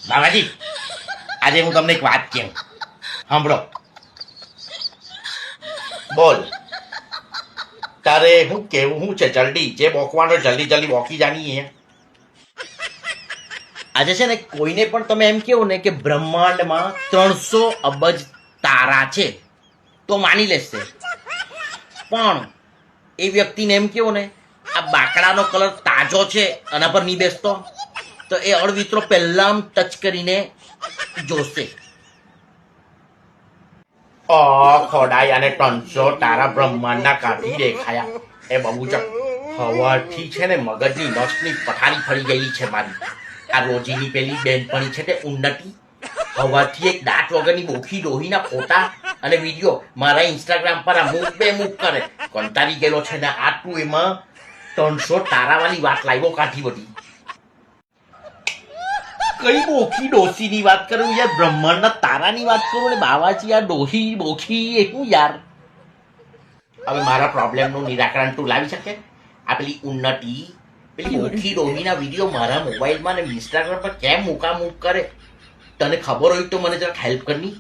બાબાજી, આજે હું તમને એક વાત કહું, સાંભળો. બોલ, તારે હું કેવું શું છે? જલ્દી જે બોકવાનો જલ્દી જલ્દી બોકી જાણીએ. આજે છે ને કોઈને પણ તમે એમ કેવો ને કે બ્રહ્માંડમાં 300 અબજ તારા છે તો માની લેશે, પણ એ વ્યક્તિને એમ કેવો ને આ બાકડાનો કલર તાજો છે આના પર નહીં બેસતો, તો એ અળવિત્રો પહેલા ટચ કરીને જોશે. ખોડાઈ અને 300 તારા બ્રહ્માંડના કાઢી દેખાયા. એ બબુચક, હવાથી છે ને મગજની નસની પથારી ફરી ગયેલી છે મારી. આ રોજીની પેલી બેનપણી છે તે ઉન્નતિ, હવાથી એક દાંત વગરની બોખી ડોહીના ફોટા અને વિડીયો મારા ઇન્સ્ટાગ્રામ પર આ મૂક બે મૂક કરે કંટાળી ગયેલો છે ને આટલું એમાં 300 તારાવાળી વાત લાવ્યો કાઢી બધી. કઈ બોખી ડોસીની વાત કરું યાર, બ્રહ્માંડના તારાની વાત કરું ને બાવાજી આ ડોહી બોખી એ શું યાર. હવે મારા પ્રોબ્લેમનું નિરાકરણ તું લાવી શકે? આ પેલી ઉન્નતિ પેલી બોખી ડોહીના વિડીયો મારા મોબાઈલમાં ને ઇન્સ્ટાગ્રામ પર કેમ મૂક કરે? તને ખબર હોય તો મને જરાક હેલ્પ કરની.